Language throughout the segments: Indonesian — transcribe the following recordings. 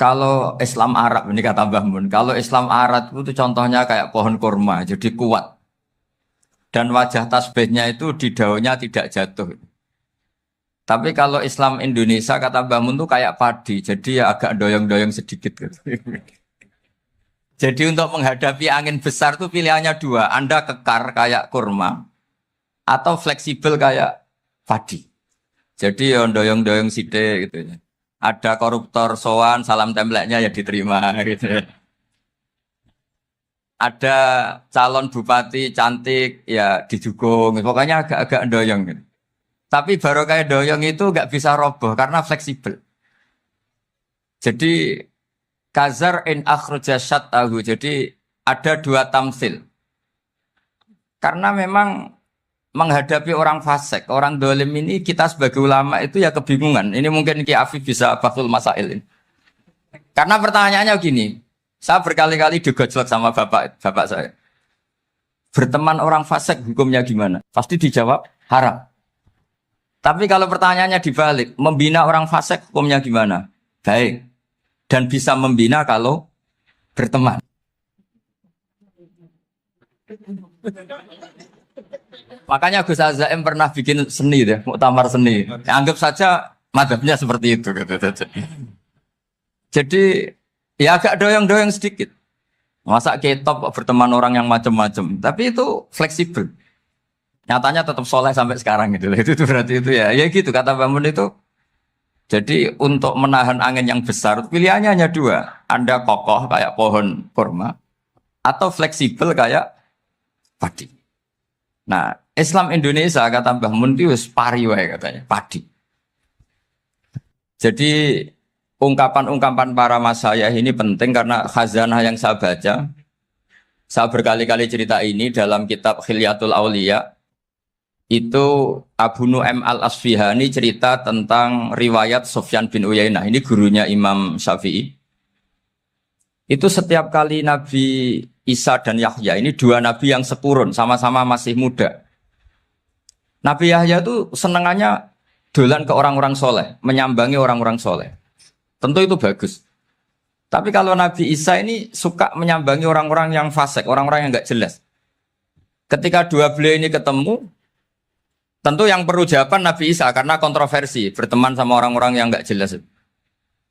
Kalau Islam Arab ini kata Mbah Mun, kalau Islam Arab itu contohnya kayak pohon kurma, jadi kuat. Dan wajah tasbihnya itu di daunnya tidak jatuh. Tapi kalau Islam Indonesia kata Mbah Mun itu kayak padi, jadi ya agak doyong-doyong sedikit gitu. Jadi untuk menghadapi angin besar itu pilihannya dua, Anda kekar kayak kurma atau fleksibel kayak padi. Jadi ya doyong-doyong sithik gitu ya. Ada koruptor sowan, salam templeknya ya diterima gitu ya. Ada calon bupati cantik ya didukung. Pokoknya agak-agak doyong gitu. Tapi baru kayak doyong itu nggak bisa roboh karena fleksibel. Jadi kazar in akhraja syat'ahu. Jadi ada dua tamsil. Karena memang menghadapi orang fasik, orang dolim ini kita sebagai ulama itu ya kebingungan. Ini mungkin Ki Afif bisa bakul masail ini. Karena pertanyaannya gini, saya berkali-kali digojlok sama bapak saya. Berteman orang fasik hukumnya gimana? Pasti dijawab haram. Tapi kalau pertanyaannya dibalik, membina orang fasik hukumnya gimana? Baik. Dan bisa membina kalau berteman. Makanya Gus Azaim pernah bikin seni deh, muktamar seni. Anggap saja madhabnya seperti itu. Gitu. Jadi ya agak doyong-doyong sedikit. Masa ketop berteman orang yang macam-macam. Tapi itu fleksibel. Nyatanya tetap soleh sampai sekarang gitu. Itu berarti itu ya gitu kata Bangun itu. Jadi untuk menahan angin yang besar pilihannya hanya dua. Anda kokoh kayak pohon kurma atau fleksibel kayak padi. Nah, Islam Indonesia kata Mbah Mun itu pari wae katanya, padi. Jadi ungkapan-ungkapan para masyayikh ini penting karena khazanah yang saya baca. Saya berkali-kali cerita ini dalam kitab Khilyatul Auliya. Itu Abu Nu'aim Al-Asfihani cerita tentang riwayat Sufyan bin Uyainah. Ini gurunya Imam Syafi'i. Itu setiap kali Nabi Isa dan Yahya, ini dua nabi yang sekurun, sama-sama masih muda. Nabi Yahya itu senengannya dolan ke orang-orang soleh, menyambangi orang-orang soleh. Tentu itu bagus. Tapi kalau Nabi Isa ini suka menyambangi orang-orang yang fasik, orang-orang yang nggak jelas. Ketika dua beliau ini ketemu, tentu yang perlu jawaban Nabi Isa karena kontroversi, berteman sama orang-orang yang nggak jelas.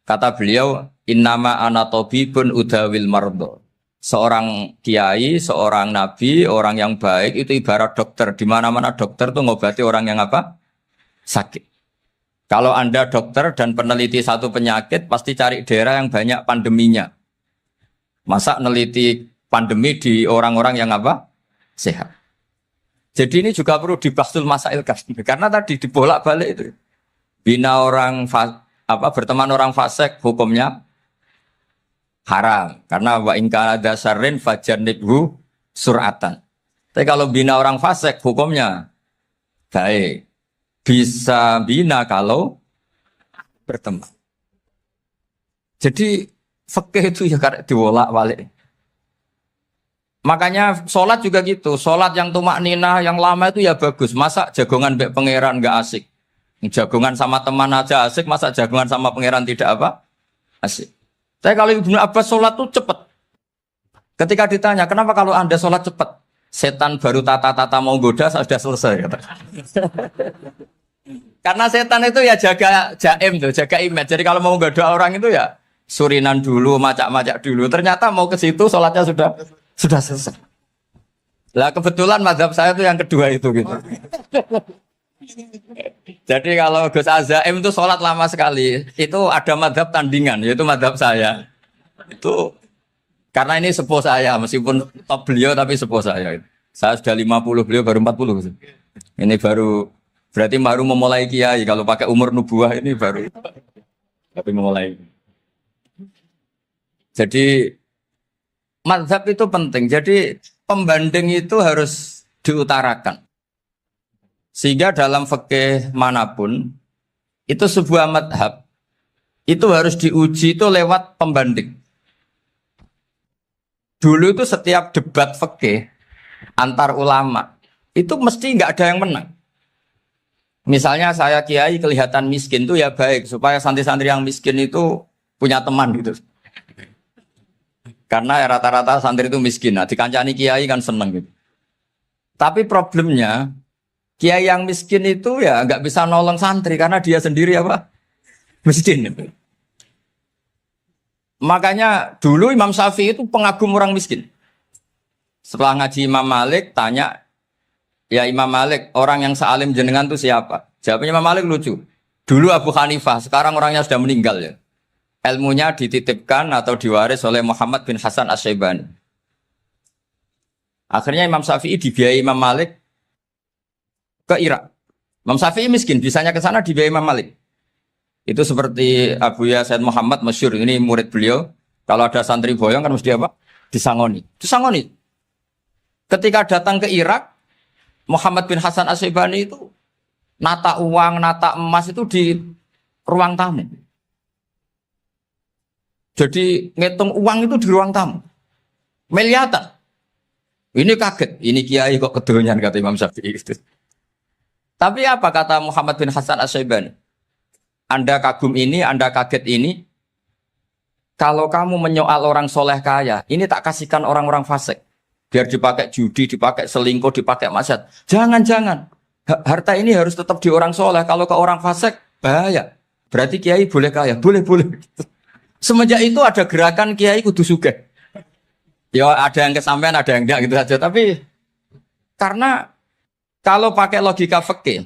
Kata beliau, innama ana tabibun udawil mardo. Seorang kiai, seorang nabi, orang yang baik itu ibarat dokter. Di mana-mana dokter tuh ngobati orang yang apa? Sakit. Kalau Anda dokter dan peneliti satu penyakit, pasti cari daerah yang banyak pandeminya. Masa neliti pandemi di orang-orang yang apa? Sehat. Jadi ini juga perlu dibahsul masail karena tadi dibolak-balik itu. Bina orang berteman orang fasik hukumnya haram karena wa in kana dasarin fajanibhu suratan. Tapi kalau bina orang fasik hukumnya baik. Bisa bina kalau berteman. Jadi fikih itu ya karena dibolak-balik. Makanya sholat juga gitu. Sholat yang tumak ninah yang lama itu ya bagus. Masa jagongan mbek pangeran nggak asik. Jagongan sama teman aja asik, masa jagongan sama pangeran tidak apa? Asik. Tapi kalau Ibnu Abbas sholat tuh cepat. Ketika ditanya, kenapa kalau Anda sholat cepat? Setan baru tata-tata mau goda, sudah selesai. Kata. Karena setan itu ya jaga jaim tuh, jaga image. Jadi kalau mau goda orang itu ya surinan dulu, macak-macak dulu. Ternyata mau ke situ sholatnya sudah selesai. Lah kebetulan mazhab saya itu yang kedua itu gitu. Jadi kalau Gus Azaim itu sholat lama sekali, itu ada madhab tandingan, yaitu madhab saya. Itu karena ini sepuh saya, meskipun top beliau tapi sepuh saya. Saya sudah 50, beliau baru 40. Ini berarti baru memulai kiai. Kalau pakai umur nubuah ini baru tapi memulai. Jadi madhab itu penting. Jadi pembanding itu harus diutarakan. Sehingga dalam fikih manapun, itu sebuah madhab, itu harus diuji itu lewat pembanding. Dulu itu setiap debat fikih antar ulama, itu mesti nggak ada yang menang. Misalnya saya kiai kelihatan miskin itu ya baik, supaya santri-santri yang miskin itu punya teman gitu. Karena rata-rata santri itu miskin. Nah, dikancani kiai kan seneng gitu. Tapi problemnya kiai yang miskin itu ya nggak bisa nolong santri karena dia sendiri apa? Miskin. Makanya dulu Imam Syafi'i itu pengagum orang miskin. Setelah ngaji Imam Malik tanya, ya Imam Malik, orang yang sealim jenengan itu siapa? Jawabnya Imam Malik lucu. Dulu Abu Hanifah, sekarang orangnya sudah meninggal ya. Ilmunya dititipkan atau diwaris oleh Muhammad bin Hasan Asy-Syaibani. Akhirnya Imam Syafi'i dibiayai Imam Malik ke Irak. Imam Syafi'i miskin, bisanya ke sana dibiayai Imam Malik. Itu seperti Abu Ya Said Muhammad masyhur, ini murid beliau. Kalau ada santri boyong kan mesti apa? Disangoni. Disangoni. Ketika datang ke Irak, Muhammad bin Hasan Asy-Syaibani itu nata uang, nata emas itu di ruang tamu. Jadi ngitung uang itu di ruang tamu. Miliatan. Ini kaget, ini kiai kok kedonyan kata Imam Syafi'i itu. Tapi apa kata Muhammad bin Hasan Asy-Syaibani? Anda kagum ini, Anda kaget ini. Kalau kamu menyoal orang soleh kaya, ini tak kasihkan orang-orang fasik. Biar dipakai judi, dipakai selingkuh, dipakai maksiat. Jangan-jangan. Harta ini harus tetap di orang soleh. Kalau ke orang fasik, bahaya. Berarti kiai boleh kaya. Boleh-boleh. Semenjak itu ada gerakan kiai kudu sugih. Ya ada yang kesampaian, ada yang enggak gitu saja. Tapi karena kalau pakai logika fikih,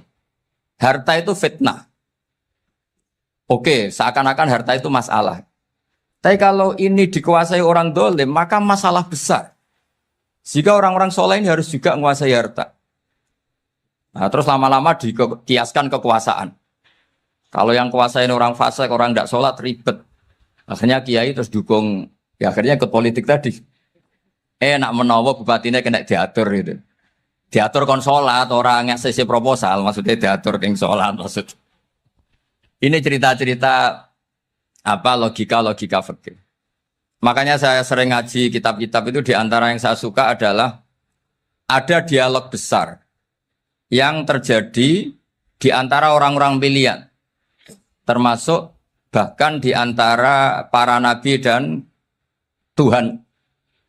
harta itu fitnah. Oke, seakan-akan harta itu masalah. Tapi kalau ini dikuasai orang dolim, maka masalah besar. Jika orang-orang soleh ini harus juga menguasai harta. Nah, terus lama-lama dikiaskan kekuasaan. Kalau yang kuasain orang fasik, orang tidak sholat, ribet. Akhirnya kiai terus dukung, ya akhirnya ikut politik tadi. Nak menawa bupatinya kena diatur gitu. Diatur kon sholat, orang yang sesi proposal, maksudnya diatur keng sholat maksud. Ini cerita-cerita apa logika-logika fikih. Makanya saya sering ngaji kitab-kitab itu, di antara yang saya suka adalah ada dialog besar yang terjadi di antara orang-orang pilihan, termasuk bahkan di antara para nabi dan Tuhan.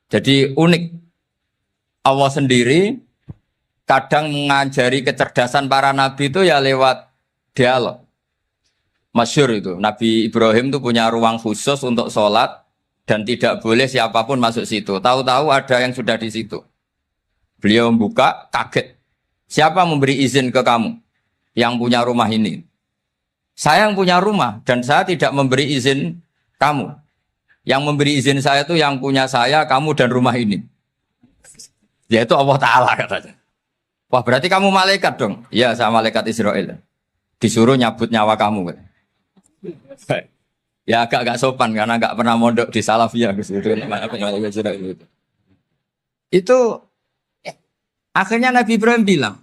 Jadi unik. Allah sendiri kadang mengajari kecerdasan para nabi itu ya lewat dialog. Masyhur itu, Nabi Ibrahim itu punya ruang khusus untuk sholat dan tidak boleh siapapun masuk situ. Tahu-tahu ada yang sudah di situ. Beliau membuka, kaget. Siapa memberi izin ke kamu yang punya rumah ini? Saya yang punya rumah dan saya tidak memberi izin kamu. Yang memberi izin saya itu yang punya saya, kamu dan rumah ini. Yaitu Allah Ta'ala katanya. Wah berarti kamu malaikat dong? Iya, saya malaikat Israel. Disuruh nyabut nyawa kamu. Ya agak sopan karena agak pernah mondok di Salafiyah gitu. Itu akhirnya Nabi Ibrahim bilang,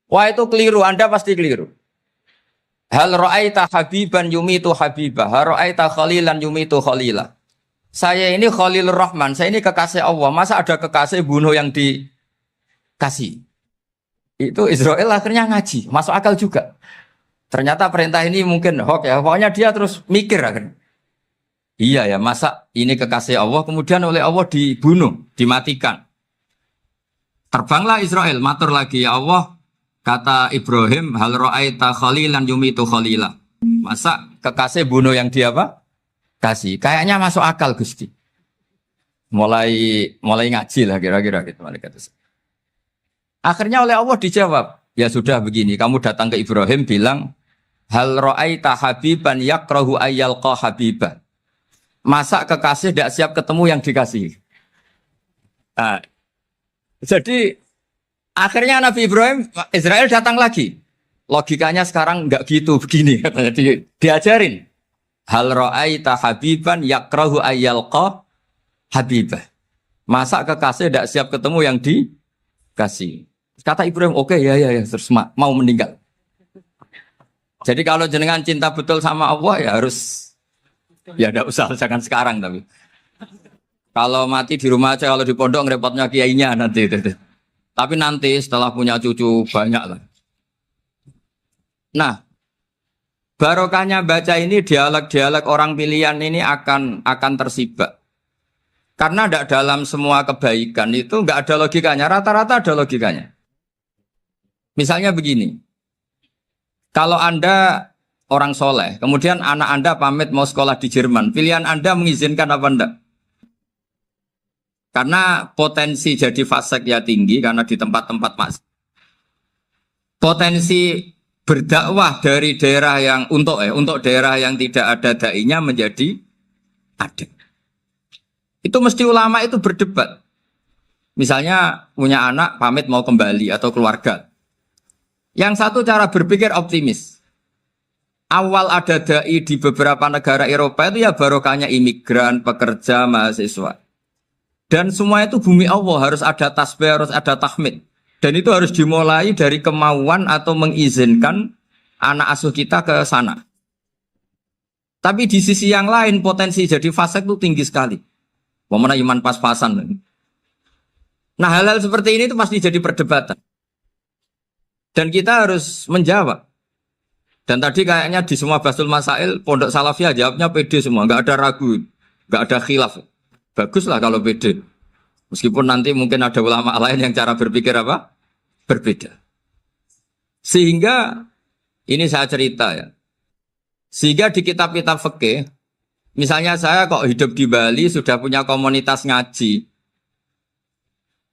wah itu keliru, Anda pasti keliru. Hal ra'aita habiban yumitu habibah, hal ra'aita khalilan yumitu khalila. Saya ini Khalilur Rahman, saya ini kekasih Allah. Masa ada kekasih bunuh yang dikasih? Itu Israel akhirnya ngaji, masuk akal juga. Ternyata perintah ini mungkin hoax ya. Pokoknya dia terus mikir akhirnya. Iya ya, masa ini kekasih Allah kemudian oleh Allah dibunuh, dimatikan. Terbanglah Israel, matur lagi, ya Allah, kata Ibrahim, hal ra'aita khalilan yumitu khalila. Masa kekasih bunuh yang dia apa? Kasih. Kayaknya masuk akal Gusti. Mulai ngaji lah kira-kira gitu. Akhirnya oleh Allah dijawab, ya sudah begini, kamu datang ke Ibrahim bilang, hal ra'aita habiban yakrahu ayyalqa habibah. Masa kekasih tidak siap ketemu yang dikasih. Nah, jadi akhirnya Nabi Ibrahim, Israel datang lagi. Logikanya sekarang enggak gitu, begini katanya. Diajarin. Hal ra'aita habiban yakrahu ayyalqa habibah. Masa kekasih tidak siap ketemu yang dikasih. Kata Ibrahim, oke, ya, terus mau meninggal. Jadi kalau jenengan cinta betul sama Allah ya harus, ya tidak usah, jangan sekarang tapi. Kalau mati di rumah aja, kalau di pondok ngerepotnya kiainya nanti. Tapi nanti setelah punya cucu banyak lah. Nah, Barokahnya baca ini dialog-dialog orang pilihan ini akan tersibak. Karena tidak dalam semua kebaikan itu nggak ada logikanya. Rata-rata ada logikanya. Misalnya begini. Kalau Anda orang soleh, kemudian anak Anda pamit mau sekolah di Jerman, pilihan Anda mengizinkan apa enggak? Karena potensi jadi fasik ya tinggi karena di tempat-tempat maksiat. Potensi berdakwah dari daerah yang untuk daerah yang tidak ada dai-nya menjadi ada. Itu mesti ulama itu berdebat. Misalnya punya anak pamit mau kembali atau keluarga. Yang satu cara berpikir optimis. Awal ada dai di beberapa negara Eropa itu ya barokahnya imigran, pekerja, mahasiswa. Dan semua itu bumi Allah, harus ada tasbih, harus ada tahmid. Dan itu harus dimulai dari kemauan atau mengizinkan anak asuh kita ke sana. Tapi di sisi yang lain potensi jadi fasik itu tinggi sekali. Mana iman pas-pasan. Nah hal-hal seperti ini itu pasti jadi perdebatan. Dan kita harus menjawab. Dan tadi kayaknya di semua Basul Masail, Pondok Salafiyah jawabnya pede semua. Nggak ada ragu, nggak ada khilaf. Baguslah kalau pede. Meskipun nanti mungkin ada ulama lain yang cara berpikir apa? Berbeda. Sehingga, ini saya cerita ya. Sehingga di kitab-kitab fikih, misalnya saya kok hidup di Bali, sudah punya komunitas ngaji.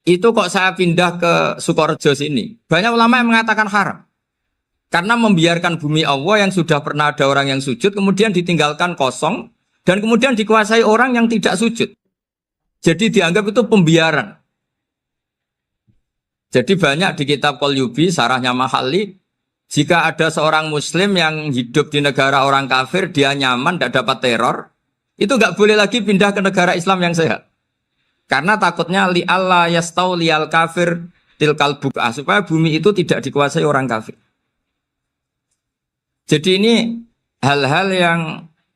Itu kok saya pindah ke Sukorejo sini. Banyak ulama yang mengatakan haram. Karena membiarkan bumi Allah yang sudah pernah ada orang yang sujud, kemudian ditinggalkan kosong, dan kemudian dikuasai orang yang tidak sujud. Jadi dianggap itu pembiaran. Jadi banyak di kitab Qalyubi, sarahnya Mahalli, jika ada seorang muslim yang hidup di negara orang kafir, dia nyaman, tidak dapat teror, itu nggak boleh lagi pindah ke negara Islam yang sehat. Karena takutnya li'alla yastauliyal kafir tilkal buk'ah, supaya bumi itu tidak dikuasai orang kafir. Jadi ini hal-hal yang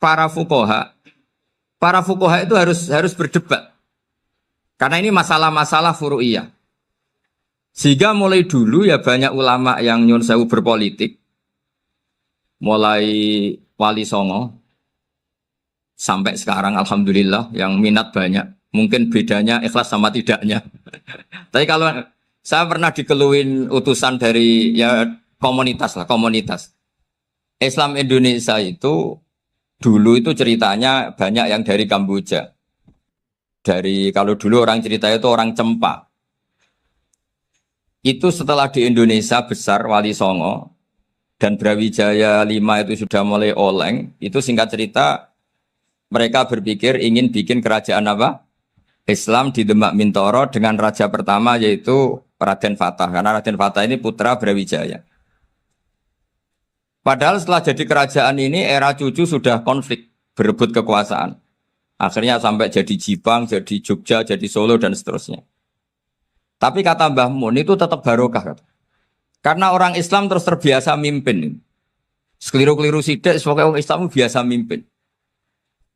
para fuqaha itu harus berdebat. Karena ini masalah-masalah furu'iyah. Sehingga mulai dulu ya banyak ulama yang nyun sewu berpolitik. Mulai Wali Songo sampai sekarang alhamdulillah yang minat banyak. Mungkin bedanya ikhlas sama tidaknya. Tapi kalau saya pernah dikeluhin utusan dari ya komunitas. Islam Indonesia itu dulu itu ceritanya banyak yang dari Kamboja. Kalau dulu orang cerita itu orang Cempa. Itu setelah di Indonesia besar Wali Songo dan Brawijaya 5 itu sudah mulai oleng, itu singkat cerita mereka berpikir ingin bikin kerajaan apa? Islam di Demak Mintoro dengan raja pertama yaitu Raden Fatah. Karena Raden Fatah ini putra Brawijaya. Padahal setelah jadi kerajaan ini era cucu sudah konflik, berebut kekuasaan. Akhirnya sampai jadi Jipang, jadi Jogja, jadi Solo, dan seterusnya. Tapi kata Mbah Mun itu tetap barokah. Karena orang Islam terus terbiasa mimpin. Sekeliru-keliru sidik, pokoknya orang Islam biasa mimpin.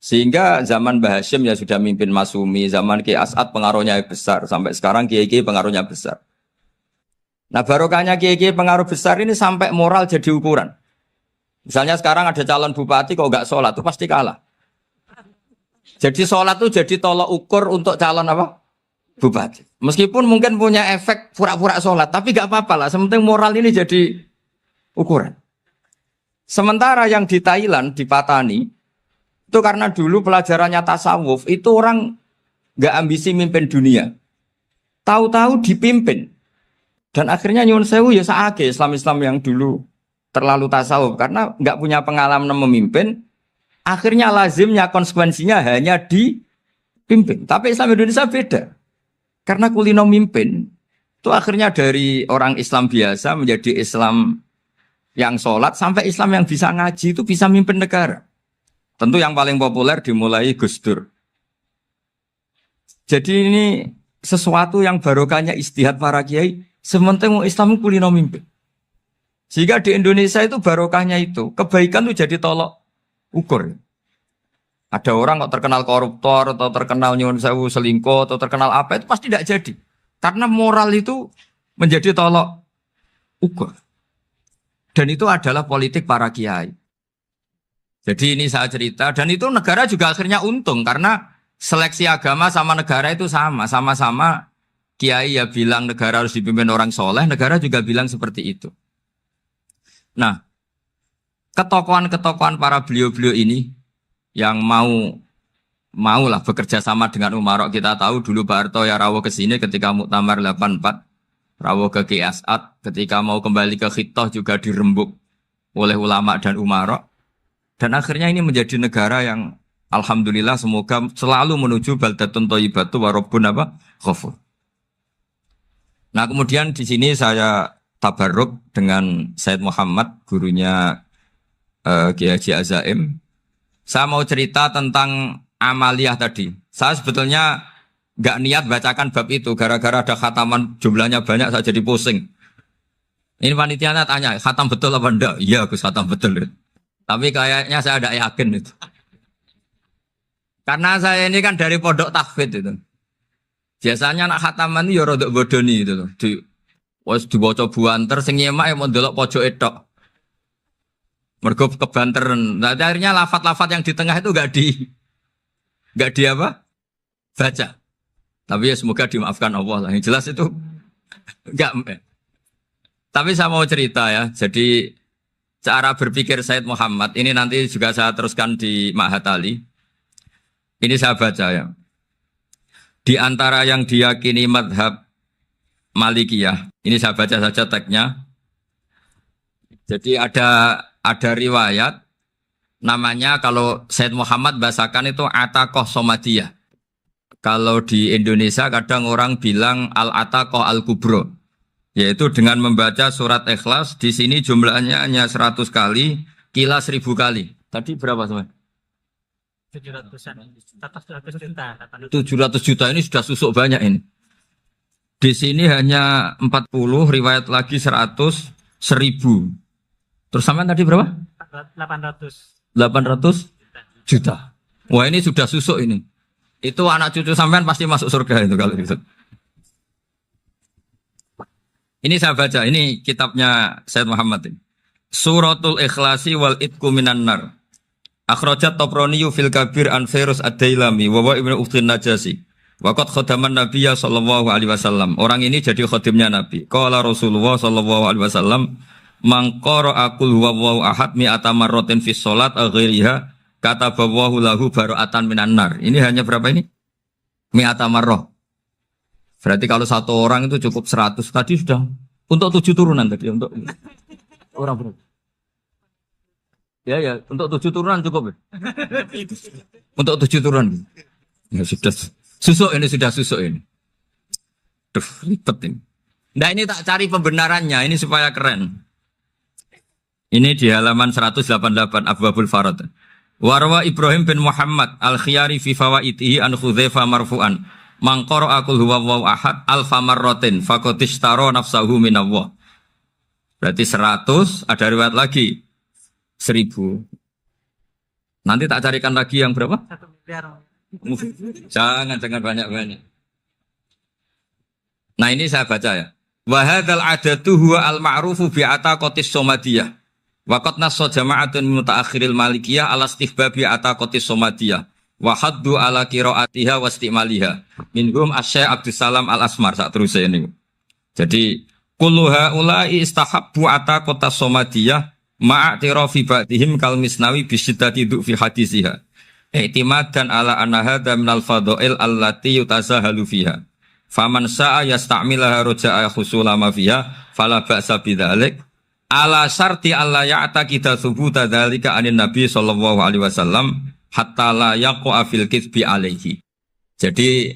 Sehingga zaman Mbah Hashim ya sudah mimpin Masumi, zaman Ki As'ad pengaruhnya besar. Sampai sekarang Kiai-Kiai pengaruhnya besar. Nah barokahnya Kiai-Kiai pengaruh besar ini sampai moral jadi ukuran. Misalnya sekarang ada calon bupati kok nggak sholat, itu pasti kalah. Jadi sholat itu jadi tolok ukur untuk calon apa? Bupati. Meskipun mungkin punya efek pura-pura sholat, tapi gak apa-apa lah. Sementing moral ini jadi ukuran. Sementara yang di Thailand, di Patani, itu karena dulu pelajarannya tasawuf, itu orang gak ambisi mimpin dunia. Tahu-tahu dipimpin. Dan akhirnya nyuwun sewu ya saake Islam-Islam yang dulu terlalu tasawuf. Karena gak punya pengalaman memimpin, akhirnya lazimnya konsekuensinya hanya dipimpin. Tapi Islam Indonesia beda. Karena kulino mimpin, itu akhirnya dari orang Islam biasa menjadi Islam yang sholat, sampai Islam yang bisa ngaji itu bisa mimpin negara. Tentu yang paling populer dimulai Gus Dur. Jadi ini sesuatu yang barokahnya istihad para kiai, sementing Islam kulino mimpin. Sehingga di Indonesia itu barokahnya itu, kebaikan itu jadi tolok ukur. Ada orang kok terkenal koruptor atau terkenal nyuwun sewu selingkuh atau terkenal apa itu pasti tidak jadi. Karena moral itu menjadi tolok ukur. Dan itu adalah politik para kiai. Jadi ini saya cerita dan itu negara juga akhirnya untung karena seleksi agama sama negara itu sama-sama kiai ya bilang negara harus dipimpin orang soleh, negara juga bilang seperti itu. Nah, ketokohan-ketokohan para beliau-beliau ini yang mau lah bekerja sama dengan Umarok. Kita tahu dulu Pak Harto ya rawuh ke sini ketika Muktamar 84, rawuh ke Ki As'ad, ketika mau kembali ke Khittah juga dirembuk oleh ulama dan Umarok. Dan akhirnya ini menjadi negara yang alhamdulillah semoga selalu menuju baldatun thayyibatu wa rabbun ghafur. Nah, kemudian di sini saya tabarruk dengan Said Muhammad, gurunya Kiai Haji Azaim. Saya mau cerita tentang amaliyah tadi. Saya sebetulnya nggak niat bacakan bab itu, gara-gara ada khataman jumlahnya banyak saya jadi pusing. Ini panitianya tanya, khatam betul apa enggak? Iya, Gus, khatam betul. Tapi kayaknya saya tidak yakin itu. Karena saya ini kan dari pondok tahfidz itu. Biasanya anak khataman itu ya rodok bodoni itu. Wes dibaca buanter sing nyemak ya mau ndelok pojok tok. Mergo kebanteran. Nah, akhirnya lafat-lafat yang di tengah itu enggak di apa? Baca. Tapi ya semoga dimaafkan Allah lah. Yang jelas itu enggak. Tapi saya mau cerita ya. Jadi cara berpikir Said Muhammad ini nanti juga saya teruskan di Ma'had Ali. Ini saya baca ya. Di antara yang diyakini madhab Malikiyah, ini saya baca saja teksnya. Jadi ada riwayat namanya kalau Said Muhammad bahasakan itu Ataqoh Somadiyah. Kalau di Indonesia kadang orang bilang Al-Ataqoh Al-Kubro. Yaitu dengan membaca surat Ikhlas, di sini jumlahnya hanya 100 kali, Qila 1000 kali. Tadi berapa teman? 700-an. 700 juta. 700 juta ini sudah susuk banyak ini. Di sini hanya 40, riwayat lagi 100, 1000. Terus sampai tadi berapa? 800. 800 juta. Wah, ini sudah susuk ini. Itu anak cucu sampean pasti masuk surga itu kalau gitu. Ini saya baca, ini kitabnya Said Muhammad ini. Suratul Ikhlasi wal Itqu minan nar. Akhrajat Tabrani fil Kabir an Fairuz Ad-Dailami wa wa Ibnu Uthtin Najasi. Waqad khadaman Nabiyya sallallahu alaihi wasallam. Orang ini jadi khadimnya Nabi. Qala Rasulullah sallallahu alaihi wasallam, "Man qara'a qul huwallahu ahad mi'ata marratin fi shalat ghairiha katabawahu lahu bara'atan minan nar." Ini hanya berapa ini? Mi'ata marrah. Berarti kalau satu orang itu cukup 100. Tadi sudah untuk 7 turunan tadi untuk orang berapa? Ya, untuk 7 turunan cukup. Ya? Untuk 7 turunan. Ya sudah susuk ini Duh, ribet ini. Nah, ini tak cari pembenarannya, ini supaya keren. Ini di halaman 188 Abwabul Farad. Warwa Ibrahim bin Muhammad Al-Khiyari fi fawaitihi an Khudzaifa marfu'an. Man qara'a qul huwallahu ahad alfa marratin faqad ishtara nafsahu minallah. Berarti 100, ada riwayat lagi 1000. Nanti tak carikan lagi yang berapa? 1 miliar. Jangan banyak-banyak. Nah, ini saya baca ya. Wa hadzal adatu huwa al-ma'rufu bi ataqatis somadiyah. Wa qad nassa jama'atun min mutaakhiril malikiyah ala istihbabi ataqatis somadiyah. Wa haddu ala qiraatiha wa istimaliha. Minhum Asy-Syaikh Abdus Salam Al-Asmar sak terus ini. Jadi kullu haula'i istahabbu ataqatas somadiyah ma'atirafi ba'dihim kal misnawi bi syiddati fi hadisiha. I'timadan ala anna hadza minal fadha'il allati yutasahalu fiha. Faman sa'a yasta'milaha roja'a khusula ma fiha fala ba'sa bidzalik. Ala syarti alla ya'taqida thubuta dzalika anin nabi sallallahu alaihi wasallam hatta la yaqa'a fil kitsbi alaihi. Jadi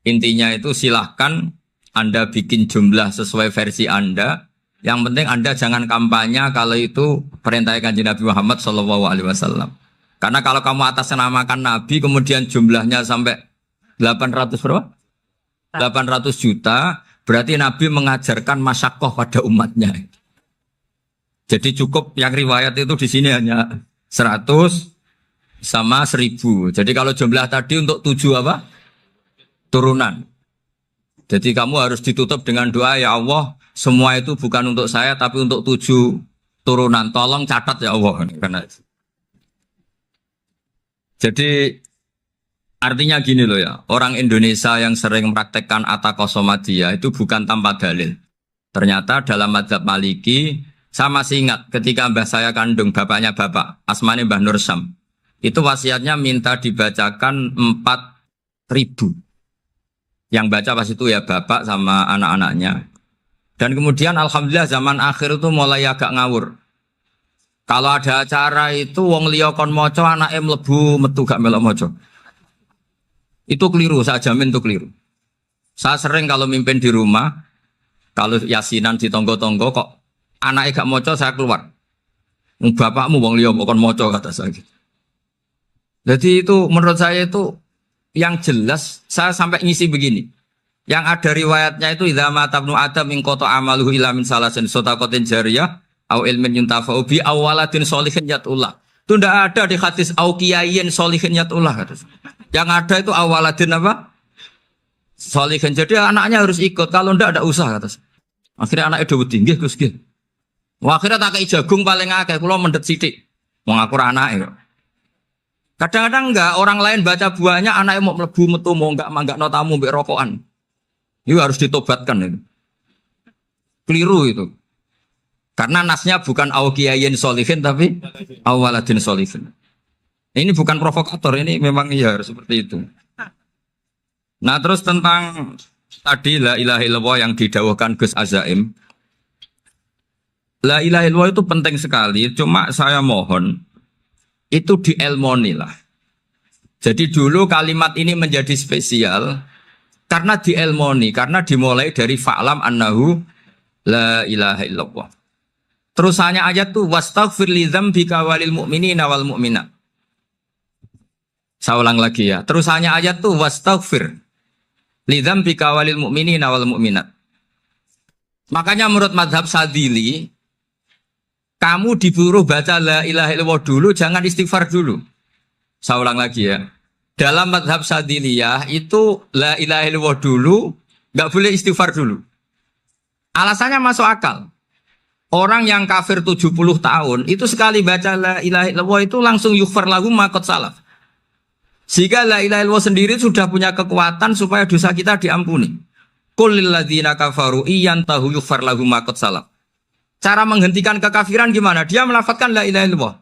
intinya itu silahkan Anda bikin jumlah sesuai versi Anda. Yang penting Anda jangan kampanye kalau itu perintah Kanjeng Nabi Muhammad sallallahu alaihi wasallam. Karena kalau kamu atasnamakan Nabi kemudian jumlahnya sampai 800 berapa? 800 juta, berarti Nabi mengajarkan masyakoh pada umatnya. Jadi cukup yang riwayat itu di sini hanya 100 sama 1000. Jadi kalau jumlah tadi untuk 7 apa? Turunan. Jadi kamu harus ditutup dengan doa, ya Allah, semua itu bukan untuk saya tapi untuk 7 turunan. Tolong catat ya Allah. Karena Jadi artinya gini loh ya, orang Indonesia yang sering mempraktekkan atakosomadiyah itu bukan tanpa dalil. Ternyata dalam mazhab Maliki, saya masih ingat ketika mbah saya kandung, bapaknya bapak, asmane Mbah Nur Syam, itu wasiatnya minta dibacakan 4.000. Yang baca pas itu ya bapak sama anak-anaknya. Dan kemudian alhamdulillah zaman akhir itu mulai agak ngawur. Kalau ada acara itu wong liya kon maca anake mlebu metu gak melok maca. Itu keliru, saya jamin itu keliru. Saya sering kalau mimpin di rumah, kalau yasinan di tonggo-tonggo kok anaknya gak maca saya keluar. Bapakmu wong liya kon maca kata saya gitu. Jadi itu menurut saya itu yang jelas saya sampai ngisi begini. Yang ada riwayatnya itu idza mata ibnu adam min qata amaluhu illa min salasin shadaqatin jariyah au ilmin yuntafa'u bi awaladin sholihin yatullah. Itu tidak ada di hadis au kiyayin sholihin yatullah. Yang ada itu awaladin apa? Sholihin. Jadi anaknya harus ikut. Kalau tidak ada usah kata. Akhirnya anaknya udah tinggi Gus nggih. Wah, akhirnya tak kei jagung paling akeh kula mendet sithik. Wong aku ora anake kok. Kadang-kadang enggak orang lain baca buahnya anaknya mau mlebu metu mau enggak no tamu mbek rokokan. Itu harus ditobatkan itu. Keliru itu. Karena nasnya bukan awkiyayin solihin tapi awaladin solihin. Ini bukan provokator, ini memang ya seperti itu. Nah terus tentang tadi la ilaha illallah yang didawahkan Gus Azaim. La ilaha illallah itu penting sekali, cuma saya mohon itu dielmoni lah. Jadi dulu kalimat ini menjadi spesial karena dielmoni, karena dimulai dari fa'lam annahu la ilaha illallah. Terusannya ayat tuh wastaghfir li dzambika walil mu'minina wal mu'minat. Saya ulang lagi ya. Terusannya ayat tuh wastaghfir li dzambika walil mu'minina wal mu'minat. Makanya menurut mazhab Sadili, kamu disuruh baca la ilaha illallah dulu, jangan istighfar dulu. Saya ulang lagi ya. Dalam mazhab Sadiliyah itu la ilaha illallah dulu, nggak boleh istighfar dulu. Alasannya masuk akal. Orang yang kafir 70 tahun itu sekali baca la ilaha illallah itu langsung yughfar lahum ma qad salaf. Sehingga la ilaha illallah sendiri sudah punya kekuatan supaya dosa kita diampuni. Qul lil ladzina kafaru iyantahu yughfar lahum ma qad salaf. Cara menghentikan kekafiran gimana? Dia melafadzkan la ilaha illallah.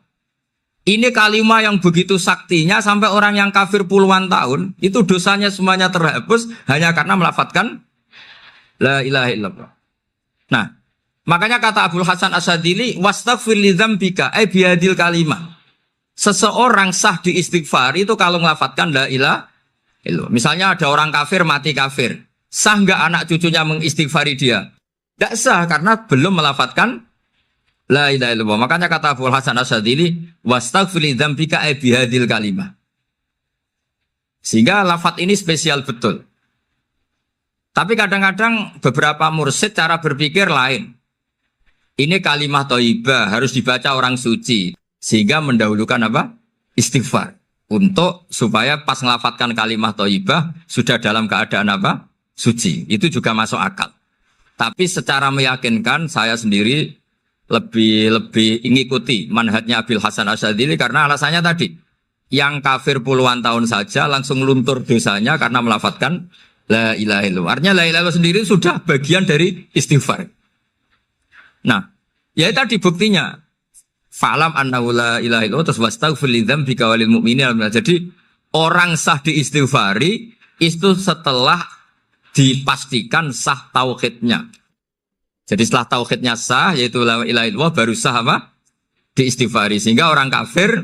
Ini kalimat yang begitu saktinya sampai orang yang kafir puluhan tahun itu dosanya semuanya terhapus hanya karena melafadzkan la ilaha illallah. Nah, makanya kata Abdul Hasan Asadili wastaghfir li dzambika ay bihadil kalimah. Seseorang sah di istighfar itu kalau melafadzkan la ilaha illallah. Misalnya ada orang kafir mati kafir. Sah enggak anak cucunya mengistighfari dia? Tidak sah karena belum melafadzkan la ilaha illallah. Makanya kata Abdul Hasan Asadili wastaghfir li dzambika ay bihadil kalimah. Sehingga lafadz ini spesial betul. Tapi kadang-kadang beberapa mursyid cara berpikir lain. Ini kalimat thayyibah harus dibaca orang suci sehingga mendahulukan apa? Istighfar. Untuk supaya pas ngelafadzkan kalimat thayyibah sudah dalam keadaan apa? Suci. Itu juga masuk akal. Tapi secara meyakinkan saya sendiri lebih mengikuti manhajnya Abil Hasan Asyadzili karena alasannya tadi yang kafir puluhan tahun saja langsung luntur dosanya karena melafadzkan la ilaha illallah. Artinya la ilaha illallah sendiri sudah bagian dari istighfar. Nah, ya tadi buktinya fa'lam annahu la ilaha illallah terus wastaghfir li dzambika walil mu'minina. Jadi orang sah diistighfari itu setelah dipastikan sah tauhidnya. Jadi setelah tauhidnya sah yaitu la ilaha illallah baru sah apa? Diistighfari. Sehingga orang kafir,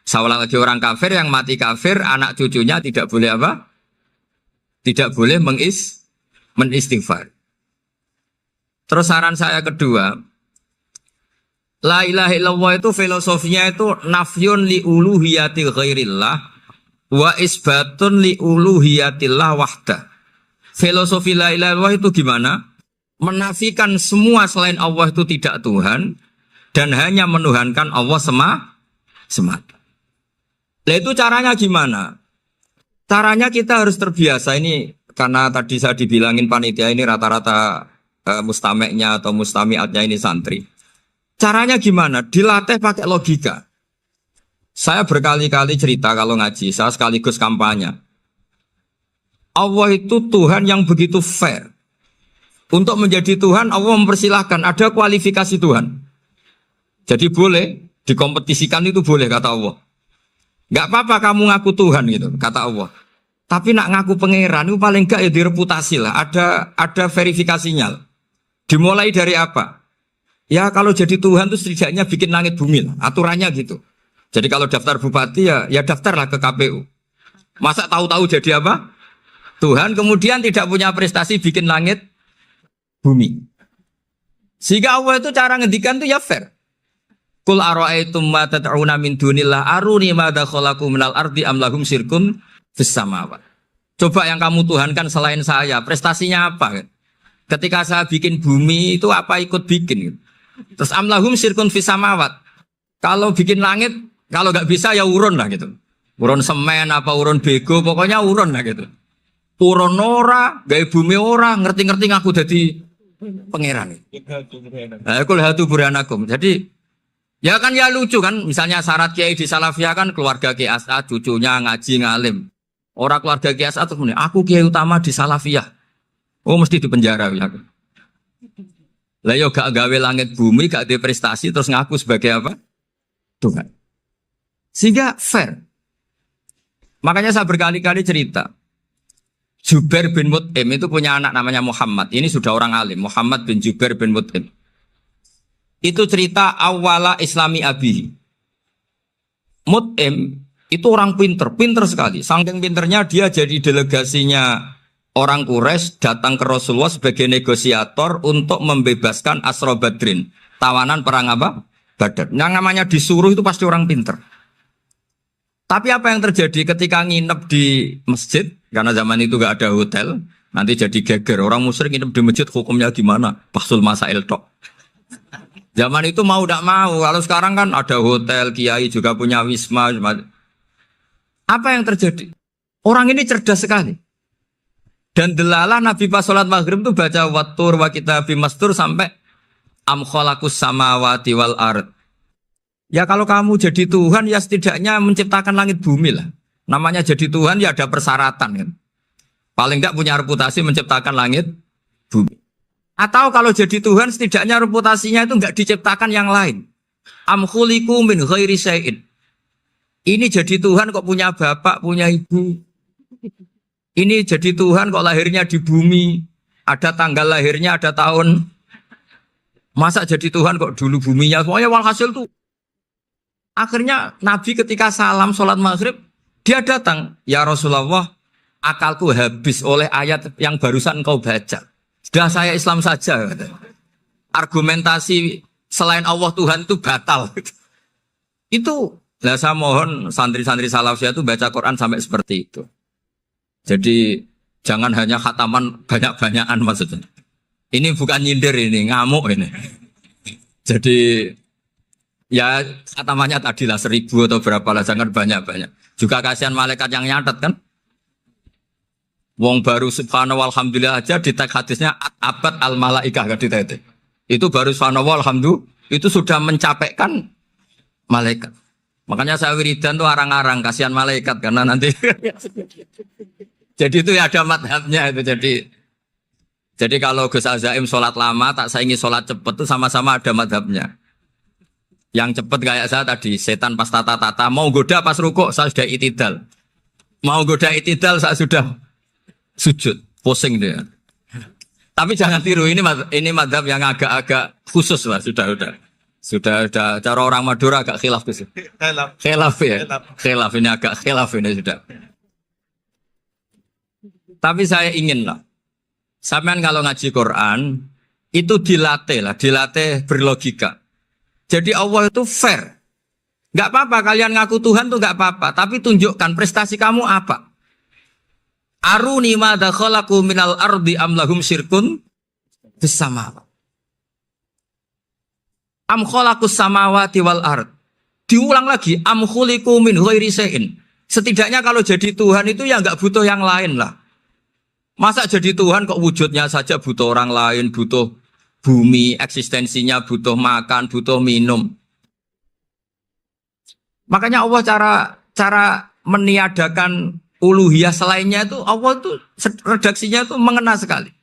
saya ulang lagi, orang kafir yang mati kafir anak cucunya tidak boleh apa? Tidak boleh menistighfar. Terus saran saya kedua, la ilaha illallah itu filosofinya itu nafyun li uluhiyati ghairillah wa isbatun li uluhiyatillah wahda. Filosofi la ilaha illallah itu gimana? Menafikan semua selain Allah itu tidak Tuhan dan hanya menuhankan Allah semata. Nah itu caranya gimana? Caranya kita harus terbiasa ini karena tadi saya dibilangin panitia ini rata-rata mustameknya atau mustamiatnya ini santri. Caranya gimana? Dilatih pakai logika. Saya berkali-kali cerita kalau ngaji, saya sekaligus kampanye. Allah itu Tuhan yang begitu fair. Untuk menjadi Tuhan, Allah mempersilahkan, ada kualifikasi Tuhan. Jadi boleh, dikompetisikan itu boleh, kata Allah. Gak apa-apa kamu ngaku Tuhan gitu, kata Allah. Tapi nak ngaku pangeran itu paling gak ya direputasi lah, ada verifikasinya. Dimulai dari apa? Ya kalau jadi Tuhan itu setidaknya bikin langit bumi lah, aturannya gitu. Jadi kalau daftar bupati ya daftarlah ke KPU. Masa tahu-tahu jadi apa? Tuhan kemudian tidak punya prestasi bikin langit bumi. Sehingga Allah itu cara ngendikan itu ya fair. Qul ara'aytum ma tad'una min dunillah aruni madza khalaqu minal ardi am lahum syirkun fis samawat. Coba yang kamu tuhankan selain saya, prestasinya apa? Ketika saya bikin bumi itu apa ikut bikin? Terus am lahum syirkun fis samawat. Kalau bikin langit, kalau nggak bisa ya urun lah gitu. Urun semen apa urun bego, pokoknya urun lah gitu. Urun ora, gawe bumi ora, ngerti-ngerti ngaku jadi pangeran. Kul hatu burhanakum. Jadi ya kan ya lucu kan, misalnya syarat kiai di Salafiyah kan keluarga Kiai As'ad, cucunya ngaji ngalim. Orang keluarga Kiai As'ad terus aku kiai utama di Salafiyah. Oh mesti di penjara ya. Lah yo gak gawe langit bumi, gak ada prestasi terus ngaku sebagai apa? Tuhan. Sehingga fair. Makanya saya berkali-kali cerita. Jubair bin Mut'im itu punya anak namanya Muhammad. Ini sudah orang alim, Muhammad bin Jubair bin Mut'im. Itu cerita awala Islami Abi. Mut'im itu orang pinter sekali. Saking pinternya dia jadi delegasinya orang Quraisy datang ke Rasulullah sebagai negosiator untuk membebaskan Asra Badrin. Tawanan perang apa? Badar. Yang namanya disuruh itu pasti orang pinter. Tapi apa yang terjadi ketika nginep di masjid? Karena zaman itu gak ada hotel. Nanti jadi geger. Orang musyrik nginep di masjid hukumnya gimana? Bahsul masail tok. Zaman itu mau tidak mau. Kalau sekarang kan ada hotel, kiai juga punya wisma. Apa yang terjadi? Orang ini cerdas sekali. Dan delalah Nabi pas sholat maghrib itu baca wattur wa kitabi mastur sampai am khalaqus samawati wal ard. Ya kalau kamu jadi Tuhan ya setidaknya menciptakan langit bumi lah. Namanya jadi Tuhan ya ada persyaratan kan. Paling tidak punya reputasi menciptakan langit bumi. Atau kalau jadi Tuhan setidaknya reputasinya itu enggak diciptakan yang lain. Am khuliqu min ghairi syai'in. Ini jadi Tuhan kok punya bapak, punya ibu. Ini jadi Tuhan kok lahirnya di bumi. Ada tanggal lahirnya, ada tahun. Masa jadi Tuhan kok dulu buminya. Semuanya walhasil tuh. Akhirnya Nabi ketika salam sholat maghrib, dia datang. Ya Rasulullah, akalku habis oleh ayat yang barusan kau baca. Sudah saya Islam saja. Argumentasi selain Allah Tuhan itu batal. Itu, nah saya mohon santri-santri Salafiyah itu baca Quran sampai seperti itu. Jadi jangan hanya khataman banyak-banyakan maksudnya. Ini bukan nyindir ini, ngamuk ini. Jadi ya khatamannya tadilah 1000 atau berapa lah, jangan banyak-banyak. Juga kasihan malaikat yang nyatet kan. Wong baru subhanallah alhamdulillah aja di teks hadisnya abad al malaikah kan ditete. Itu baru subhanallah alhamdulillah itu sudah mencapaikan malaikat. Makanya saya wiridan tuh arang-arang kasihan malaikat karena nanti jadi itu ya ada madhabnya itu jadi kalau Gus Azaim sholat lama tak saingi sholat cepet itu sama-sama ada madhabnya. Yang cepet kayak saya tadi setan pas tata-tata mau goda pas rukuk saya sudah itidal. Mau goda itidal saya sudah sujud, pusing dia. Tapi jangan tiru ini madhab yang agak-agak khusus lah sudah. Cara orang Madura agak khilaf tuh. Khilaf ya. Khilaf ini agak khilaf ini sudah. Tapi saya ingin lah. Sampean kalau ngaji Quran itu dilatih berlogika. Jadi Allah itu fair. Gak apa-apa kalian ngaku Tuhan tuh gak apa-apa, tapi tunjukkan prestasi kamu apa. Aruni madza khalaqu minal ardi am lahum syirkun fis samawati. Am khalaqus samawati wal ard. Diulang lagi am khuliqu min ghairi syai'in. Setidaknya kalau jadi Tuhan itu ya enggak butuh yang lain lah. Masa jadi Tuhan kok wujudnya saja butuh orang lain, butuh bumi, eksistensinya butuh makan, butuh minum. Makanya Allah cara meniadakan uluhiyah selainnya itu Allah itu redaksinya itu mengena sekali.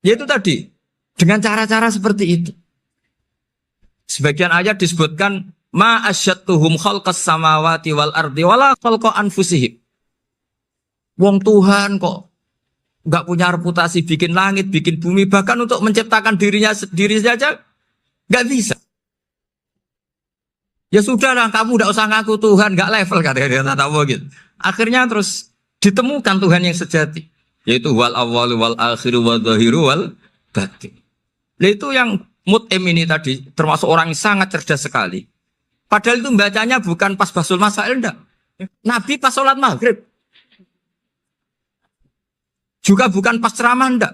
Yaitu tadi dengan cara-cara seperti itu. Sebagian ayat disebutkan ma asyattuhum khalqas samawati wal ardi wala khalqa anfusihim. Wong Tuhan kok nggak punya reputasi bikin langit, bikin bumi, bahkan untuk menciptakan dirinya sendiri saja nggak bisa. Ya sudahlah, kamu nggak usah ngaku Tuhan, nggak level katanya dia tahu gitu. Akhirnya terus ditemukan Tuhan yang sejati, yaitu wal awwal wal akhir wal zahiru wal batin. Nah, itu yang Mut'im ini tadi termasuk orang yang sangat cerdas sekali. Padahal itu bacanya bukan pas basul masail, enggak. Nabi pas sholat maghrib. Juga bukan pas ceramah, enggak.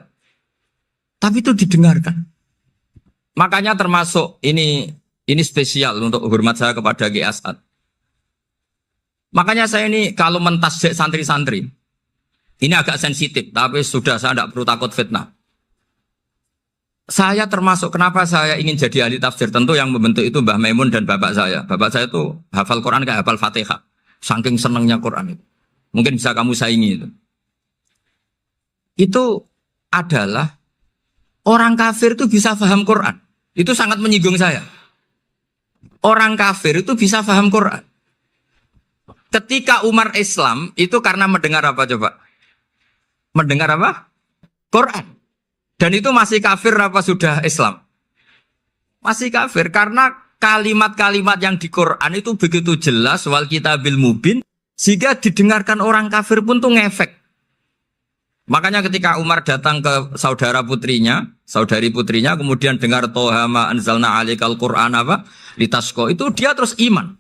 Tapi itu didengarkan. Makanya termasuk ini spesial untuk hormat saya kepada Ki As'ad. Makanya saya ini kalau mentasjek santri-santri, ini agak sensitif, tapi sudah saya tidak perlu takut fitnah. Saya termasuk kenapa saya ingin jadi ahli tafsir, tentu yang membentuk itu Mbah Maimun dan bapak saya. Bapak saya itu hafal Quran kayak hafal Fatihah. Saking senangnya Quran itu. Mungkin bisa kamu saingi itu. Itu adalah orang kafir itu bisa paham Quran. Itu sangat menyinggung saya. Orang kafir itu bisa paham Quran. Ketika Umar Islam itu karena mendengar apa coba? Mendengar apa? Quran. Dan itu masih kafir apa sudah Islam? Masih kafir karena kalimat-kalimat yang di Quran itu begitu jelas wal kitabil mubin sehingga didengarkan orang kafir pun tuh ngefek. Makanya ketika Umar datang ke saudari putrinya kemudian dengar Toha ma anzalna alaikal Quran apa? Litasqa itu dia terus iman.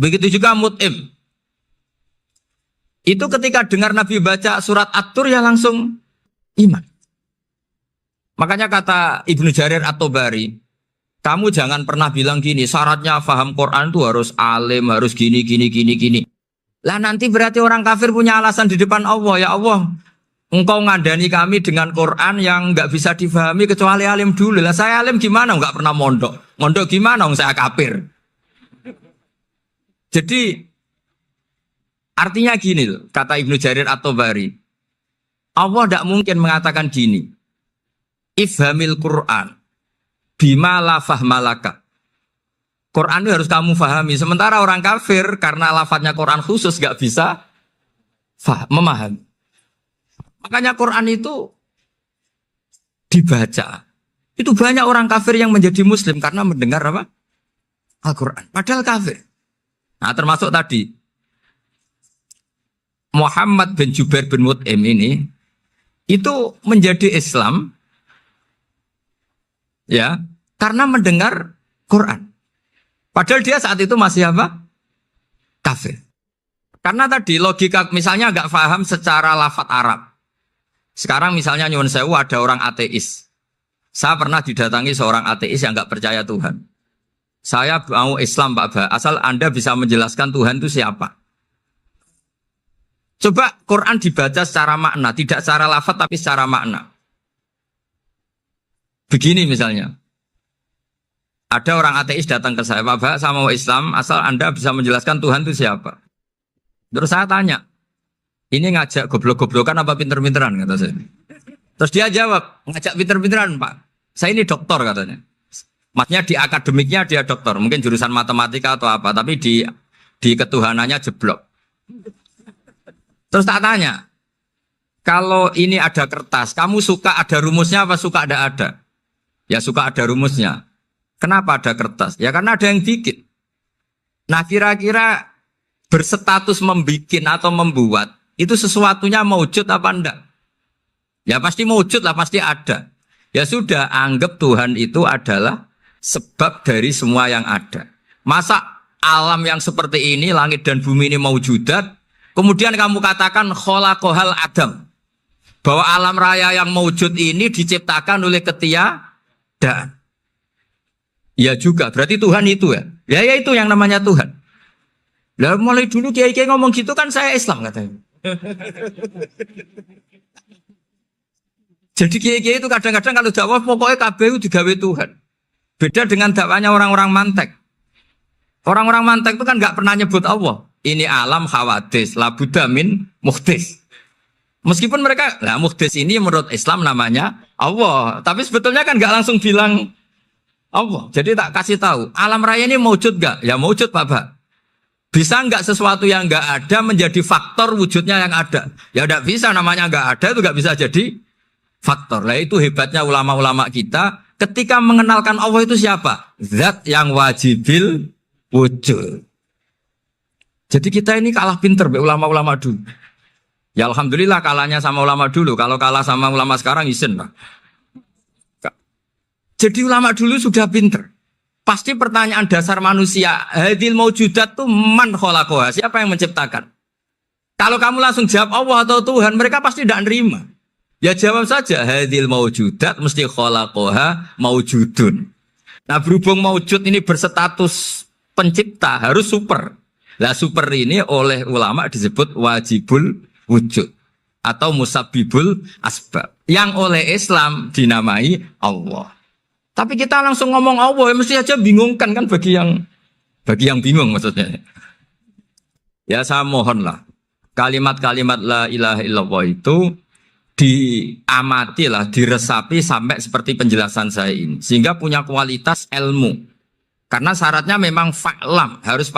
Begitu juga Mut'im. Itu ketika dengar Nabi baca surat At-Tur ya langsung iman. Makanya kata Ibnu Jarir At-Tabari, kamu jangan pernah bilang gini, syaratnya paham Quran itu harus alim, harus gini. Lah nanti berarti orang kafir punya alasan di depan Allah, ya Allah, engkau ngandani kami dengan Quran yang nggak bisa difahami kecuali alim dulu. Lah saya alim gimana? Nggak pernah mondok. Mondok gimana? Saya kafir. Jadi artinya gini loh, kata Ibnu Jarir At-Tabari, Allah tidak mungkin mengatakan gini. Ifhamil Quran bima la fahmalaka. Quran itu harus kamu fahami. Sementara orang kafir karena lafadznya Quran khusus gak bisa memahami. Makanya Quran itu dibaca. Itu banyak orang kafir yang menjadi muslim karena mendengar apa? Al-Quran. Padahal kafir. Nah termasuk tadi Muhammad bin Jubair bin Mut'im ini itu menjadi Islam ya, karena mendengar Quran. Padahal dia saat itu masih apa? Kafir. Karena tadi logika misalnya nggak paham secara lafadz Arab. Sekarang misalnya nyuwun sewu ada orang ateis. Saya pernah didatangi seorang ateis yang nggak percaya Tuhan. Saya mau Islam Pak Ba, asal Anda bisa menjelaskan Tuhan itu siapa. Coba Quran dibaca secara makna, tidak secara lafadz tapi secara makna. Begini misalnya, ada orang ateis datang ke saya, Pak, saya mau Islam, asal Anda bisa menjelaskan Tuhan itu siapa. Terus saya tanya, ini ngajak goblok-goblokan apa pinter-pinteran, kata saya. Terus dia jawab, ngajak pinter-pinteran Pak, saya ini doktor katanya. Maksudnya di akademiknya dia doktor, mungkin jurusan matematika atau apa, tapi di ketuhanannya jeblok. Terus tak tanya, kalau ini ada kertas, kamu suka ada rumusnya apa suka ada? Ya suka ada rumusnya. Kenapa ada kertas? Ya karena ada yang bikin. Nah kira-kira berstatus membikin atau membuat itu sesuatunya maujud apa enggak? Ya pasti maujud lah, pasti ada. Ya sudah, anggap Tuhan itu adalah sebab dari semua yang ada. Masa alam yang seperti ini, langit dan bumi ini maujudat, kemudian kamu katakan kholaqohal adam, bahwa alam raya yang maujud ini diciptakan oleh ketiadaan. Ya juga, berarti Tuhan itu ya. Ya itu yang namanya Tuhan. Lah mulai dulu kiai-kiai ngomong gitu kan saya Islam katanya. Jadi kiai-kiai itu kadang-kadang kalau dakwah pokoknya KBU digawe Tuhan. Beda dengan dakwanya orang-orang mantek. Orang-orang mantek itu kan nggak pernah nyebut Allah. Ini alam hawadis, la budda min muhdis. Meskipun mereka, nah muhdis ini menurut Islam namanya Allah. Tapi sebetulnya kan nggak langsung bilang Allah. Jadi tak kasih tahu, alam raya ini mewujud nggak? Ya mewujud Pak. Bisa nggak sesuatu yang nggak ada menjadi faktor wujudnya yang ada? Ya nggak bisa, namanya nggak ada itu nggak bisa jadi faktor. Lah itu hebatnya ulama-ulama kita. Ketika mengenalkan Allah itu siapa? Zat yang wajibil wujud. Jadi kita ini kalah pinter ulama-ulama dulu. Ya alhamdulillah kalahnya sama ulama dulu. Kalau kalah sama ulama sekarang isin lah. Jadi ulama dulu sudah pinter. Pasti pertanyaan dasar manusia, hadil maujudat itu man khalaqaha, siapa yang menciptakan? Kalau kamu langsung jawab Allah atau Tuhan, mereka pasti tidak nerima. Ya jawab saja, hadil maujudat mesti khalaqaha maujudun. Nah berhubung maujud ini berstatus pencipta, harus super. Lah super ini oleh ulama disebut wajibul wujud atau musabbibul asbab. Yang oleh Islam dinamai Allah. Tapi kita langsung ngomong Allah, ya mesti aja bingungkan kan bagi yang bingung maksudnya. Ya saya mohonlah kalimat-kalimat la ilaha illallah itu diamatilah, diresapi sampai seperti penjelasan saya ini, sehingga punya kualitas ilmu. Karena syaratnya memang fa'lam, harus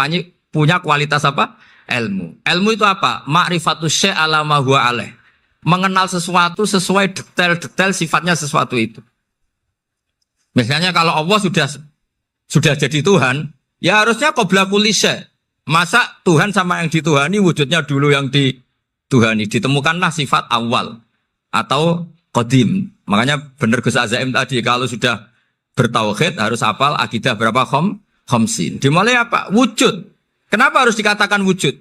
punya kualitas apa? Ilmu. Ilmu itu apa? Ma'rifatus syai' ala ma huwa alaih. Mengenal sesuatu sesuai detail-detail sifatnya sesuatu itu. Misalnya kalau Allah sudah jadi Tuhan, ya harusnya qabla kulli syai'. Masa Tuhan sama yang dituhani wujudnya dulu yang dituhani. Ditemukanlah sifat awal atau qadim. Makanya benar Gus Azaim tadi kalau sudah bertauhid harus hafal akidah berapa khamsin. Dimulai apa? Wujud. Kenapa harus dikatakan wujud?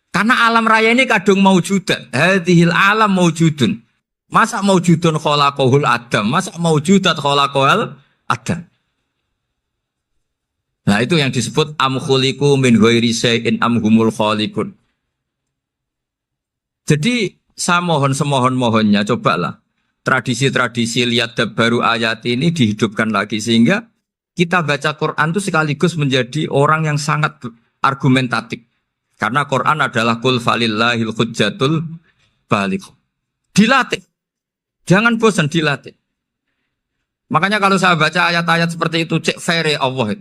Karena alam raya ini kadung maujudan. Hadhil alam maujudun. Masa maujudun khalaqahul adam? Masa maujudat khalaqahul adam? Nah itu yang disebut am khuliqu min ghairi syai'in am humul khaliqun. Jadi saya mohon semohon-mohonnya cobalah tradisi-tradisi lihat baru ayat ini dihidupkan lagi sehingga kita baca Quran itu sekaligus menjadi orang yang sangat argumentatif. Karena Quran adalah qul falillahil hujjatul baligh. Dilatih. Jangan bosan dilatih. Makanya kalau saya baca ayat-ayat seperti itu cek fair Allah.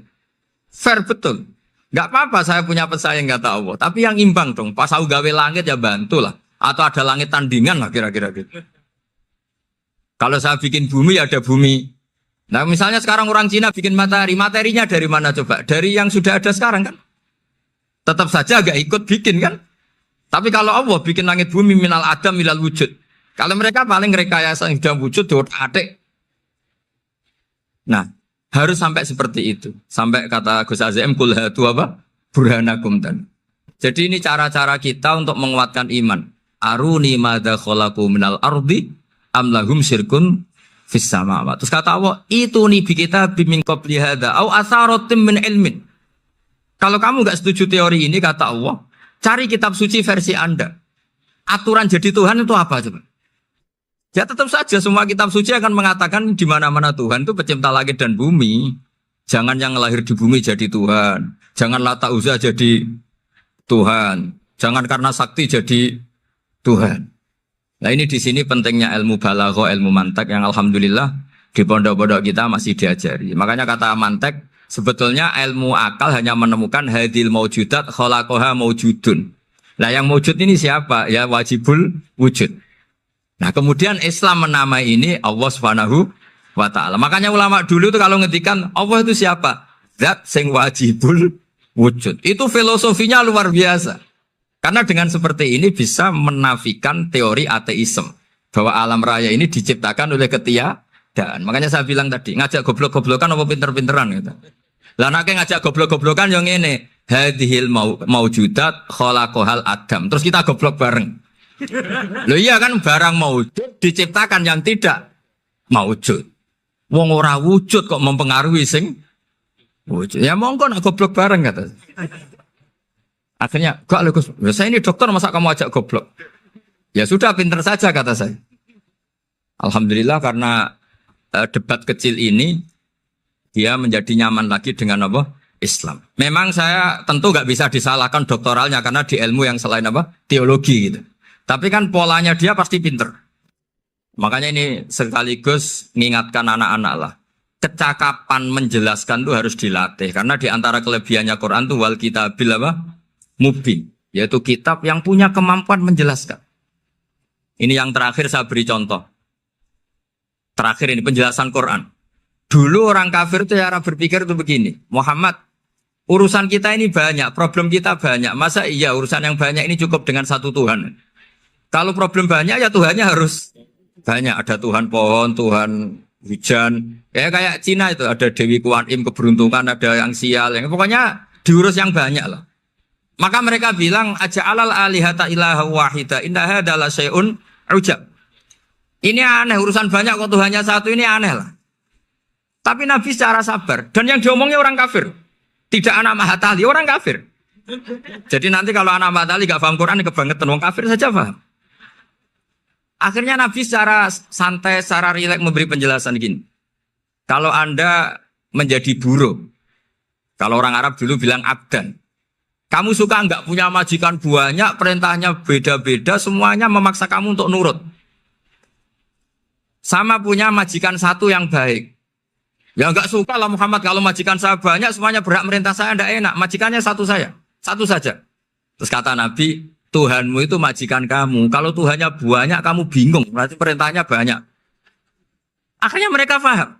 Fair betul. Enggak apa-apa saya punya pesaing kata Allah, tapi yang imbang dong. Pas aku gawe langit ya bantulah. Atau ada langit tandingan lah kira-kira gitu. Kalau saya bikin bumi ya ada bumi. Nah misalnya sekarang orang Cina bikin matahari, materinya dari mana coba? Dari yang sudah ada sekarang kan? Tetap saja agak ikut bikin kan? Tapi kalau Allah bikin langit bumi minal adam minal wujud. Kalau mereka paling rekayasa yang sudah wujud adik. Nah harus sampai seperti itu. Sampai kata Gus Azim kul hatu apa? Burhanakum dan. Jadi ini cara-cara kita untuk menguatkan iman. Aruni madza khalaqu minal ardi am lahum syirkun fis samawati. Terus kata Allah, itu nih bi kitab min qabli hadza au atharatim min ilmin. Kalau kamu enggak setuju teori ini kata Allah, cari kitab suci versi Anda. Aturan jadi Tuhan itu apa coba? Ya tetap saja semua kitab suci akan mengatakan di mana-mana Tuhan itu pencipta langit dan bumi. Jangan yang lahir di bumi jadi Tuhan. Jangan Lata Uzza jadi Tuhan. Jangan karena sakti jadi Tuhan. Nah ini di sini pentingnya ilmu balaghah, ilmu mantek yang alhamdulillah di pondok-pondok kita masih diajari. Makanya kata mantek sebetulnya ilmu akal hanya menemukan hadil maujudat khalaqaha maujudun. Nah yang maujud ini siapa? Ya wajibul wujud. Nah kemudian Islam menamai ini Allah Subhanahu wa ta'ala. Makanya ulama dulu itu kalau ngetikan Allah itu siapa? Zat sing wajibul wujud. Itu filosofinya luar biasa. Karena dengan seperti ini bisa menafikan teori ateisme. Bahwa alam raya ini diciptakan oleh ketiadaan. Makanya saya bilang tadi, ngajak goblok-goblokan apa pinter-pinteran gitu. Lah nek ngajak goblok-goblokan yang ini hadhil maujudat khalaqahal adam. Terus kita goblok bareng. Loh iya kan barang maujud diciptakan yang tidak maujud. Wong ora wujud kok mempengaruhi sing wujud. Ya monggo nak goblok bareng kata. Akhirnya, gak lho Gus, saya ini dokter masa kamu ajak goblok? Ya sudah pinter saja kata saya. Alhamdulillah karena debat kecil ini dia menjadi nyaman lagi dengan apa? Islam. Memang saya tentu nggak bisa disalahkan doktoralnya karena di ilmu yang selain apa? Teologi gitu. Tapi kan polanya dia pasti pinter. Makanya ini sekaligus mengingatkan anak-anak lah. Kecakapan menjelaskan itu harus dilatih. Karena di antara kelebihannya Quran itu wal kitabil apa? Mubin. Yaitu kitab yang punya kemampuan menjelaskan. Ini yang terakhir saya beri contoh. Terakhir ini penjelasan Quran. Dulu orang kafir itu cara berpikir itu begini. Muhammad, urusan kita ini banyak, problem kita banyak. Masa iya urusan yang banyak ini cukup dengan satu Tuhan? Kalau problem banyak ya Tuhannya harus banyak. Ada Tuhan pohon, Tuhan hujan. Kayak Cina itu ada Dewi Kuan Im keberuntungan, ada yang sial. Yang pokoknya diurus yang banyak lah. Maka mereka bilang aja'alal alihata ilaha wahida inna hadza la syai'un ujab. Ini aneh urusan banyak kok Tuhannya satu ini aneh lah. Tapi Nabi secara sabar dan yang diomongnya orang kafir. Tidak anak Mahatali, orang kafir. Jadi nanti kalau anak Mahatali gak paham Quran kebangetan orang kafir saja paham. Akhirnya Nabi secara santai, secara rileks memberi penjelasan gini. Kalau Anda menjadi buruh, kalau orang Arab dulu bilang abdan. Kamu suka enggak punya majikan banyak, perintahnya beda-beda, semuanya memaksa kamu untuk nurut. Sama punya majikan satu yang baik. Ya enggak suka lah Muhammad kalau majikan saya banyak, semuanya berhak merintah saya, enggak enak. Majikannya satu saya, satu saja. Terus kata Nabi, Tuhanmu itu majikan kamu. Kalau Tuhannya banyak, kamu bingung. Berarti perintahnya banyak. Akhirnya mereka paham.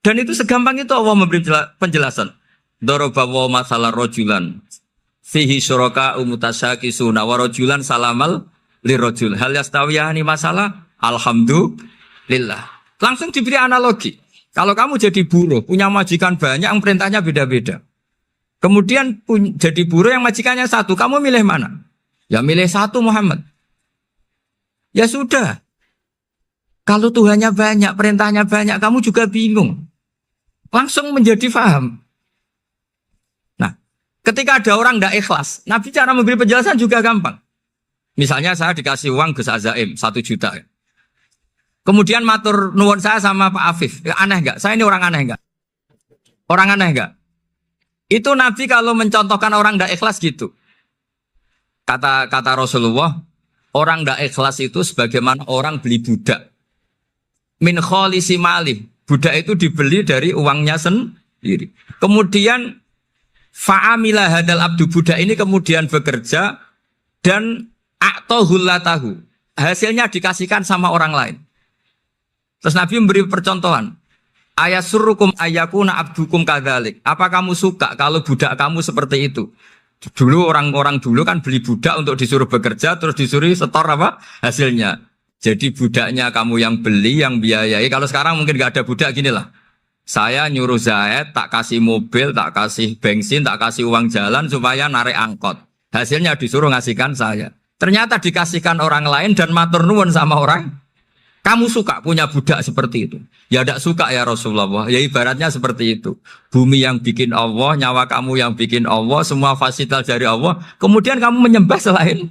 Dan itu segampang itu Allah memberi penjelasan. Daraba wa masalah rojulan. Fihi syuraka umutasyakisuna wa rojulan salamal lirojul. Hal yastawiyahani masalah. Alhamdulillah. Langsung diberi analogi. Kalau kamu jadi buruh, punya majikan banyak, yang perintahnya beda-beda. Kemudian jadi buruh yang majikannya satu, kamu milih mana? Ya milih satu Muhammad. Ya sudah. Kalau Tuhannya banyak, perintahnya banyak, kamu juga bingung. Langsung menjadi faham. Nah, ketika ada orang tidak ikhlas, Nabi cara memberi penjelasan juga gampang. Misalnya saya dikasih uang Gus Azaim 1 juta. Kemudian matur nuwun saya sama Pak Afif. Aneh enggak? Saya ini orang aneh enggak? Orang aneh enggak? Itu Nabi kalau mencontohkan orang tidak ikhlas gitu. Kata Rasulullah, orang tidak ikhlas itu sebagaimana orang beli budak. Min kholisi malih. Budak itu dibeli dari uangnya sendiri. Kemudian fa'amila hadal abdu, budak ini kemudian bekerja dan a'tohullatahu. Hasilnya dikasihkan sama orang lain. Terus Nabi memberi percontohan. Ayasurrukum ayyakuna abdukum kadzalik. Apa kamu suka kalau budak kamu seperti itu? Dulu orang-orang dulu kan beli budak untuk disuruh bekerja terus disuruh setor apa? Hasilnya. Jadi budaknya kamu yang beli, yang biayai. Kalau sekarang mungkin gak ada budak gini lah. Saya nyuruh Zaid, tak kasih mobil, tak kasih bensin, tak kasih uang jalan supaya narik angkot. Hasilnya disuruh ngasihkan saya. Ternyata dikasihkan orang lain dan matur nuwun sama orang. Kamu suka punya budak seperti itu? Ya tidak suka ya Rasulullah. Ya ibaratnya seperti itu. Bumi yang bikin Allah, nyawa kamu yang bikin Allah, semua fasilitas dari Allah. Kemudian kamu menyembah selain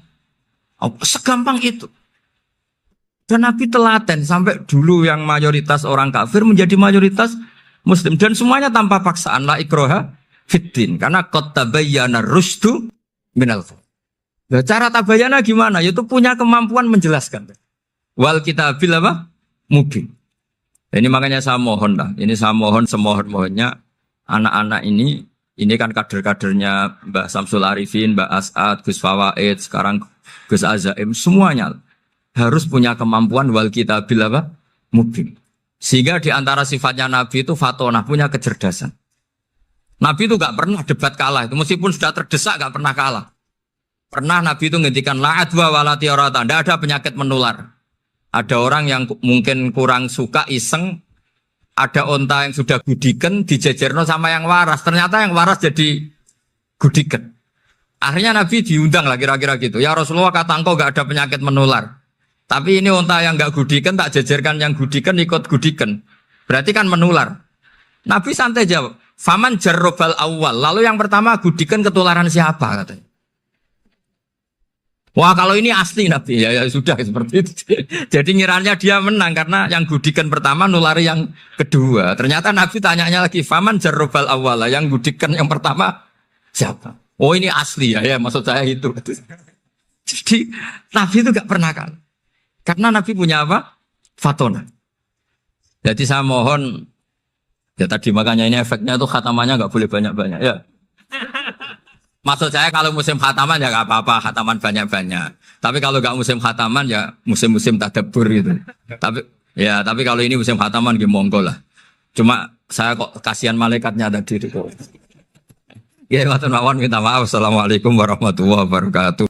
Allah. Segampang itu. Dan Nabi telaten sampai dulu yang mayoritas orang kafir menjadi mayoritas Muslim. Dan semuanya tanpa paksaan. La ikroha fiddin. Karena qad tabayyana rusdu minal ghayy. Nah, cara tabayana gimana? Yaitu punya kemampuan menjelaskan. Wal kitabil apa? Mubin. Ini makanya saya mohon lah. Ini saya mohon semohon-mohonnya anak-anak ini kan kader-kadernya Mbak Samsul Arifin, Mbak As'ad, Gus Fawaid, sekarang Gus Azaim, semuanya harus punya kemampuan wal kitabil apa? Mubin. Sehingga di antara sifatnya Nabi itu fatonah, punya kecerdasan. Nabi itu gak pernah debat kalah. Itu meskipun sudah terdesak gak pernah kalah. Pernah Nabi itu ngendikan la'adwa walatiorata. Tidak ada penyakit menular. Ada orang yang mungkin kurang suka iseng, ada onta yang sudah gudiken dijejerno sama yang waras. Ternyata yang waras jadi gudiken. Akhirnya Nabi diundang lah kira-kira gitu. Ya Rasulullah, kata engkau gak ada penyakit menular. Tapi ini onta yang gak gudiken tak jejerkan yang gudiken ikut gudiken. Berarti kan menular. Nabi santai jawab. Faman jarrobal awal. Lalu yang pertama gudiken ketularan siapa katanya. Wah kalau ini asli Nabi ya sudah seperti itu. Jadi ngiranya dia menang karena yang gudikan pertama nulari yang kedua. Ternyata Nabi tanyanya lagi, faman jarrobal awala, yang gudikan yang pertama siapa? Oh ini asli ya maksud saya itu. Jadi Nabi itu gak pernah kalah. Karena Nabi punya apa? Fatona. Jadi saya mohon, ya tadi makanya ini efeknya itu khatamannya gak boleh banyak-banyak ya. Maksud saya kalau musim khataman ya gak apa-apa, khataman banyak-banyak. Tapi kalau gak musim khataman ya musim-musim tadabbur gitu. Tapi kalau ini musim khataman gimana monggo lah. Cuma saya kok kasihan malaikatnya tadi. Ya, matur mawon minta maaf. Assalamualaikum warahmatullahi wabarakatuh.